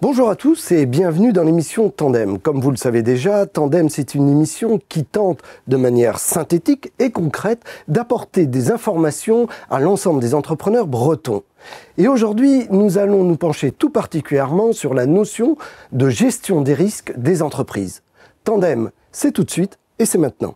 Bonjour à tous et bienvenue dans l'émission Tandem. Comme vous le savez déjà, Tandem c'est une émission qui tente de manière synthétique et concrète d'apporter des informations à l'ensemble des entrepreneurs bretons. Et aujourd'hui, nous allons nous pencher tout particulièrement sur la notion de gestion des risques des entreprises. Tandem, c'est tout de suite et c'est maintenant.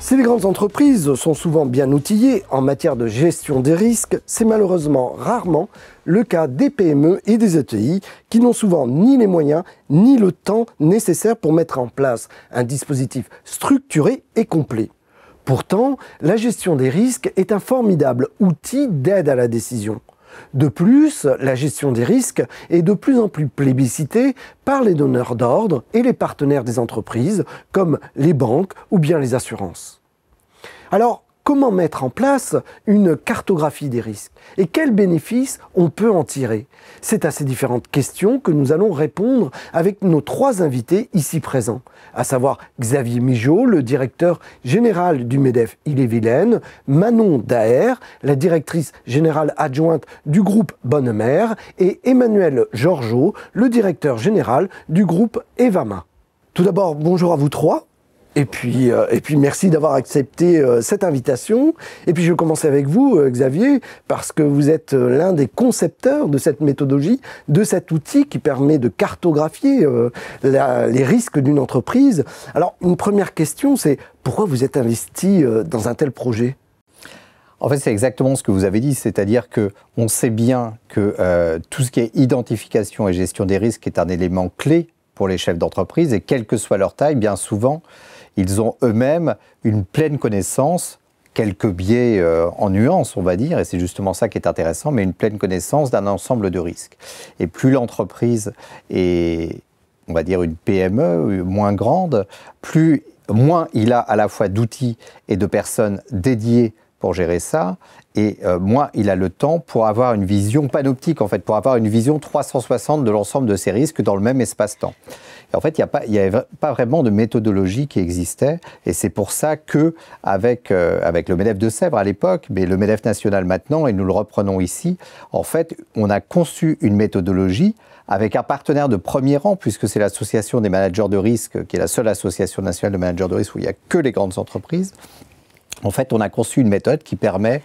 Si les grandes entreprises sont souvent bien outillées en matière de gestion des risques, c'est malheureusement rarement le cas des PME et des ETI qui n'ont souvent ni les moyens ni le temps nécessaire pour mettre en place un dispositif structuré et complet. Pourtant, la gestion des risques est un formidable outil d'aide à la décision. De plus, la gestion des risques est de plus en plus plébiscitée par les donneurs d'ordre et les partenaires des entreprises, comme les banques ou bien les assurances. Alors, comment mettre en place une cartographie des risques et quels bénéfices on peut en tirer? C'est à ces différentes questions que nous allons répondre avec nos trois invités ici présents, à savoir Xavier Migeot, le directeur général du MEDEF Ille-et-Vilaine, Manon Daher, la directrice générale adjointe du groupe Bonne Mère, et Emmanuel Georgeot, le directeur général du groupe Evama. Tout d'abord, bonjour à vous trois. Et puis merci d'avoir accepté cette invitation. Et puis je vais commencer avec vous, Xavier, parce que vous êtes l'un des concepteurs de cette méthodologie, de cet outil qui permet de cartographier les risques d'une entreprise. Alors, une première question, c'est pourquoi vous êtes investi dans un tel projet ? En fait, c'est exactement ce que vous avez dit, c'est-à-dire qu'on sait bien que tout ce qui est identification et gestion des risques est un élément clé pour les chefs d'entreprise, et quelle que soit leur taille, bien souvent, ils ont eux-mêmes une pleine connaissance, quelques biais en nuances, on va dire, et c'est justement ça qui est intéressant, mais une pleine connaissance d'un ensemble de risques. Et plus l'entreprise est, on va dire, une PME, moins grande, moins il a à la fois d'outils et de personnes dédiées pour gérer ça, et moins il a le temps pour avoir une vision panoptique, en fait, pour avoir une vision 360 de l'ensemble de ces risques dans le même espace-temps. Et en fait, il n'y avait pas vraiment de méthodologie qui existait, et c'est pour ça qu'avec le MEDEF de Sèvres à l'époque, mais le MEDEF national maintenant, et nous le reprenons ici, en fait, on a conçu une méthodologie avec un partenaire de premier rang, puisque c'est l'association des managers de risque, qui est la seule association nationale de managers de risque où il n'y a que les grandes entreprises. En fait, on a conçu une méthode qui permet,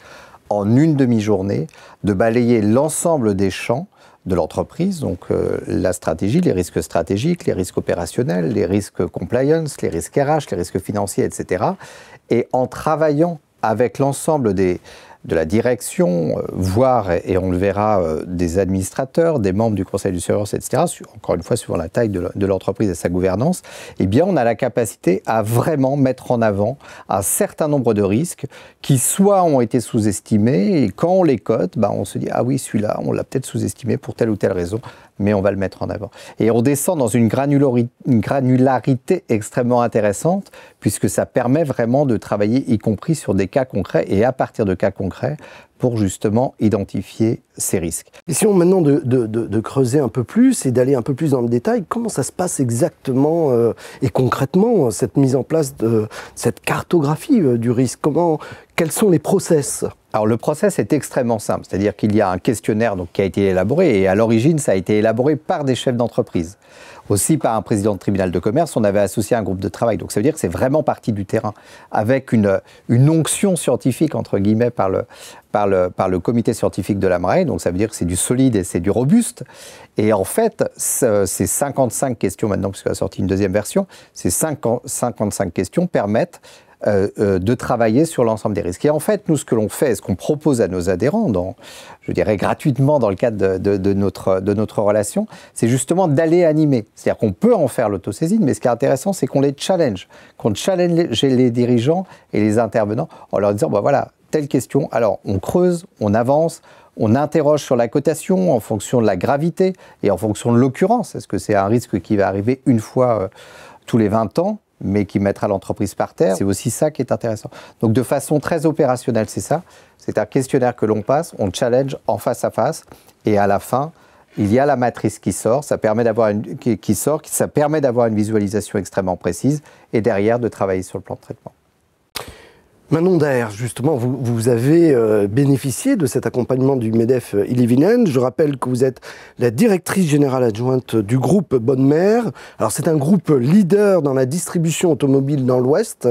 en une demi-journée, de balayer l'ensemble des champs de l'entreprise, donc la stratégie, les risques stratégiques, les risques opérationnels, les risques compliance, les risques RH, les risques financiers, etc. Et en travaillant avec l'ensemble de la direction, voire, et on le verra, des administrateurs, des membres du conseil de surveillance, etc., encore une fois, suivant la taille de l'entreprise et sa gouvernance, eh bien, on a la capacité à vraiment mettre en avant un certain nombre de risques qui soit ont été sous-estimés, et quand on les cote, on se dit « Ah oui, celui-là, on l'a peut-être sous-estimé pour telle ou telle raison ». Mais on va le mettre en avant. Et on descend dans une granularité extrêmement intéressante, puisque ça permet vraiment de travailler, y compris sur des cas concrets, et à partir de cas concrets, pour justement identifier ces risques. Essayons maintenant de creuser un peu plus et d'aller un peu plus dans le détail. Comment ça se passe exactement et concrètement, cette mise en place de cette cartographie du risque? Quels sont les process? Alors le process est extrêmement simple, c'est-à-dire qu'il y a un questionnaire qui a été élaboré, et à l'origine ça a été élaboré par des chefs d'entreprise. Aussi par un président de tribunal de commerce, on avait associé un groupe de travail. Donc ça veut dire que c'est vraiment parti du terrain, avec une onction scientifique, entre guillemets, par le comité scientifique de l'AMRAE. Donc ça veut dire que c'est du solide et c'est du robuste. Et en fait, ces 55 questions maintenant, puisqu'on a sorti une deuxième version, ces 55 questions permettent de travailler sur l'ensemble des risques. Et en fait, nous, ce que l'on fait, ce qu'on propose à nos adhérents, je dirais gratuitement dans le cadre de notre relation, c'est justement d'aller animer. C'est-à-dire qu'on peut en faire l'autosaisie, mais ce qui est intéressant, c'est qu'on les challenge, qu'on challenge les dirigeants et les intervenants en leur disant, voilà, telle question, alors on creuse, on avance, on interroge sur la cotation en fonction de la gravité et en fonction de l'occurrence. Est-ce que c'est un risque qui va arriver une fois tous les 20 ans, mais qui mettra l'entreprise par terre? C'est aussi ça qui est intéressant. Donc de façon très opérationnelle, c'est ça. C'est un questionnaire que l'on passe, on challenge en face à face, et à la fin, il y a la matrice qui sort, ça permet d'avoir une visualisation extrêmement précise, et derrière de travailler sur le plan de traitement. Manon Daher, justement, vous avez bénéficié de cet accompagnement du MEDEF Ille-et-Vilaine. Je rappelle que vous êtes la directrice générale adjointe du groupe Bonne Mère. Alors c'est un groupe leader dans la distribution automobile dans l'Ouest.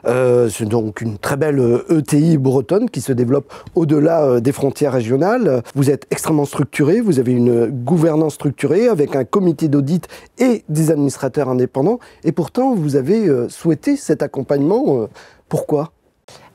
C'est donc une très belle ETI bretonne qui se développe au-delà des frontières régionales. Vous êtes extrêmement structuré, vous avez une gouvernance structurée avec un comité d'audit et des administrateurs indépendants. Et pourtant, vous avez souhaité cet accompagnement. Pourquoi ?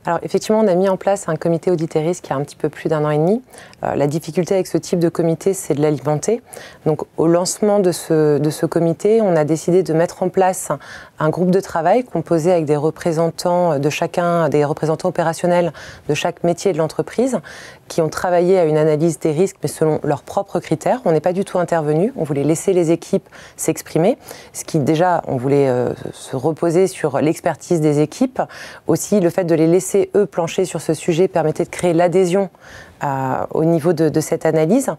Alors effectivement, on a mis en place un comité audit et risque il y a un petit peu plus d'1 an et demi. La difficulté avec ce type de comité, c'est de l'alimenter. Donc au lancement de ce comité, on a décidé de mettre en place un groupe de travail composé avec des représentants de chacun, des représentants opérationnels de chaque métier de l'entreprise, qui ont travaillé à une analyse des risques, mais selon leurs propres critères. On n'est pas du tout intervenu, on voulait laisser les équipes s'exprimer, ce qui déjà, on voulait se reposer sur l'expertise des équipes. Aussi, le fait de les laisser eux plancher sur ce sujet permettait de créer l'adhésion au niveau de cette analyse,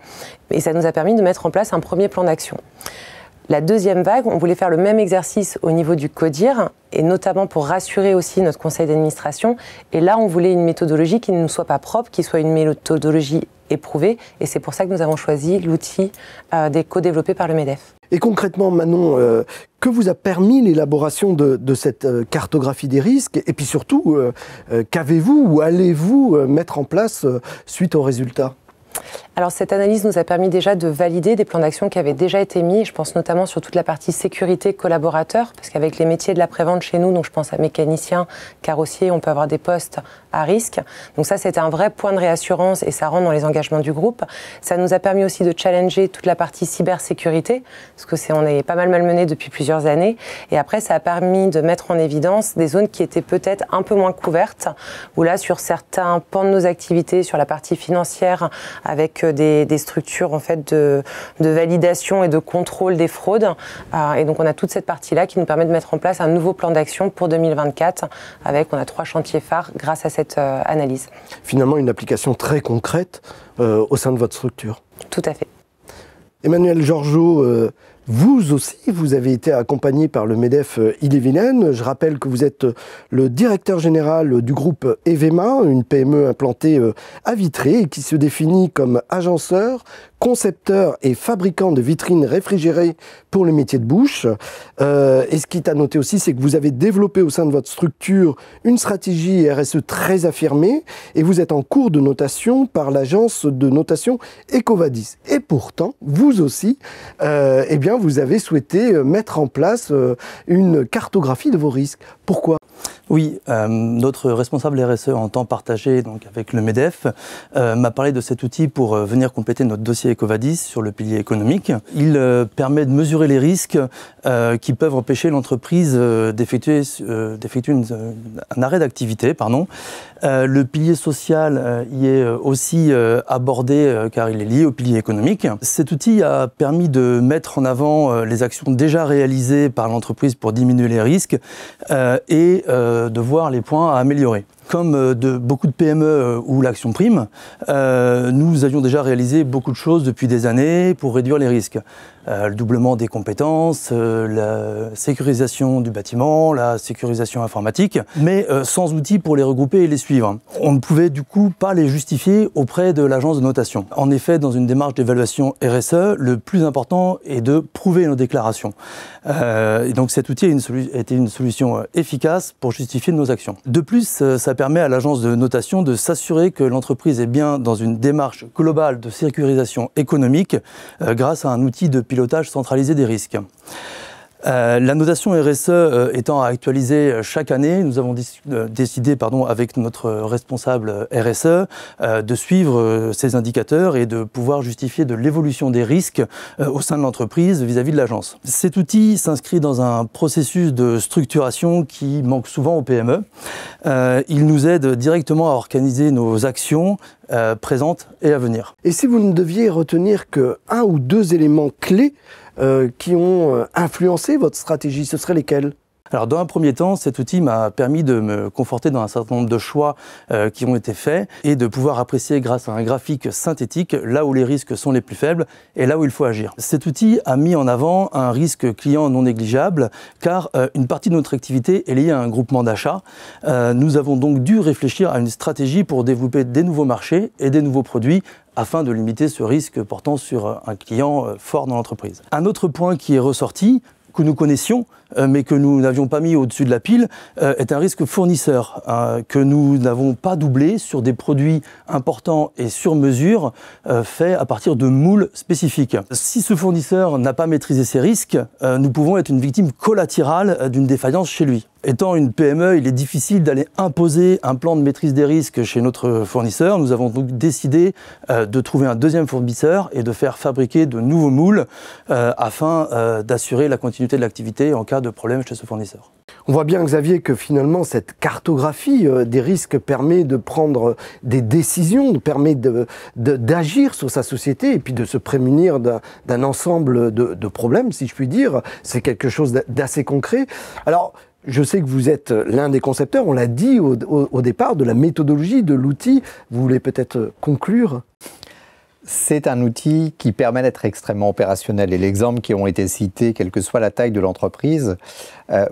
et ça nous a permis de mettre en place un premier plan d'action. La deuxième vague, on voulait faire le même exercice au niveau du CODIR, et notamment pour rassurer aussi notre conseil d'administration. Et là, on voulait une méthodologie qui ne nous soit pas propre, qui soit une méthodologie éprouvée, et c'est pour ça que nous avons choisi l'outil co-développé par le MEDEF. Et concrètement, Manon, que vous a permis l'élaboration de cette cartographie des risques? Et puis surtout, qu'avez-vous ou allez-vous mettre en place suite aux résultats? Alors cette analyse nous a permis déjà de valider des plans d'action qui avaient déjà été mis. Je pense notamment sur toute la partie sécurité collaborateur, parce qu'avec les métiers de la prévente chez nous, donc je pense à mécanicien, carrossier, on peut avoir des postes à risque. Donc ça, c'était un vrai point de réassurance et ça rentre dans les engagements du groupe. Ça nous a permis aussi de challenger toute la partie cybersécurité, parce que on est pas mal malmené depuis plusieurs années. Et après, ça a permis de mettre en évidence des zones qui étaient peut-être un peu moins couvertes, où là, sur certains pans de nos activités, sur la partie financière, avec des structures en fait de validation et de contrôle des fraudes. Et donc on a toute cette partie-là qui nous permet de mettre en place un nouveau plan d'action pour 2024 on a 3 chantiers phares grâce à cette analyse. Finalement, une application très concrète au sein de votre structure. Tout à fait. Emmanuel Georgeot, vous aussi, vous avez été accompagné par le MEDEF Ille-et-Vilaine. Je rappelle que vous êtes le directeur général du groupe Evema, une PME implantée à Vitré et qui se définit comme agenceur, concepteur et fabricant de vitrines réfrigérées pour le métier de bouche. Et ce qui est à noter aussi, c'est que vous avez développé au sein de votre structure une stratégie RSE très affirmée et vous êtes en cours de notation par l'agence de notation EcoVadis. Et pourtant, vous aussi, eh bien, vous avez souhaité mettre en place une cartographie de vos risques. Pourquoi ? Oui, notre responsable RSE en temps partagé donc avec le MEDEF m'a parlé de cet outil pour venir compléter notre dossier EcoVadis sur le pilier économique. Il permet de mesurer les risques qui peuvent empêcher l'entreprise d'effectuer un arrêt d'activité. Le pilier social y est aussi abordé car il est lié au pilier économique. Cet outil a permis de mettre en avant les actions déjà réalisées par l'entreprise pour diminuer les risques et de voir les points à améliorer. Comme beaucoup de PME où l'action prime, nous avions déjà réalisé beaucoup de choses depuis des années pour réduire les risques. Le doublement des compétences, la sécurisation du bâtiment, la sécurisation informatique, mais sans outils pour les regrouper et les suivre. On ne pouvait du coup pas les justifier auprès de l'agence de notation. En effet, dans une démarche d'évaluation RSE, le plus important est de prouver nos déclarations. Et donc cet outil a été une solution efficace pour justifier nos actions. De plus, ça permet à l'agence de notation de s'assurer que l'entreprise est bien dans une démarche globale de sécurisation économique grâce à un outil de pilotage centralisé des risques. La notation RSE étant actualisée chaque année, nous avons décidé avec notre responsable RSE de suivre ces indicateurs et de pouvoir justifier de l'évolution des risques au sein de l'entreprise vis-à-vis de l'agence. Cet outil s'inscrit dans un processus de structuration qui manque souvent aux PME. Il nous aide directement à organiser nos actions présentes et à venir. Et si vous ne deviez retenir que 1 ou 2 éléments clés qui ont influencé votre stratégie, ce seraient lesquels ? Alors dans un premier temps, cet outil m'a permis de me conforter dans un certain nombre de choix qui ont été faits et de pouvoir apprécier grâce à un graphique synthétique là où les risques sont les plus faibles et là où il faut agir. Cet outil a mis en avant un risque client non négligeable car une partie de notre activité est liée à un groupement d'achat. Nous avons donc dû réfléchir à une stratégie pour développer des nouveaux marchés et des nouveaux produits afin de limiter ce risque portant sur un client fort dans l'entreprise. Un autre point qui est ressorti, que nous connaissions, mais que nous n'avions pas mis au-dessus de la pile, est un risque fournisseur, que nous n'avons pas doublé sur des produits importants et sur mesure, faits à partir de moules spécifiques. Si ce fournisseur n'a pas maîtrisé ses risques, nous pouvons être une victime collatérale d'une défaillance chez lui. Étant une PME, il est difficile d'aller imposer un plan de maîtrise des risques chez notre fournisseur. Nous avons donc décidé de trouver un deuxième fournisseur et de faire fabriquer de nouveaux moules afin d'assurer la continuité de l'activité en cas de problème chez ce fournisseur. On voit bien, Xavier, que finalement, cette cartographie des risques permet de prendre des décisions, permet d'agir sur sa société et puis de se prémunir d'un ensemble de problèmes, si je puis dire. C'est quelque chose d'assez concret. Alors, je sais que vous êtes l'un des concepteurs, on l'a dit au départ, de la méthodologie, de l'outil. Vous voulez peut-être conclure ? C'est un outil qui permet d'être extrêmement opérationnel. Et l'exemple qui ont été cités, quelle que soit la taille de l'entreprise,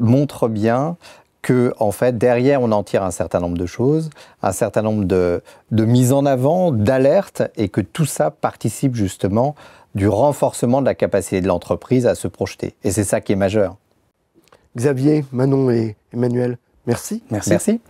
montre bien que, en fait, derrière, on en tire un certain nombre de choses, un certain nombre de mises en avant, d'alertes, et que tout ça participe justement du renforcement de la capacité de l'entreprise à se projeter. Et c'est ça qui est majeur. Xavier, Manon et Emmanuel, merci. Merci.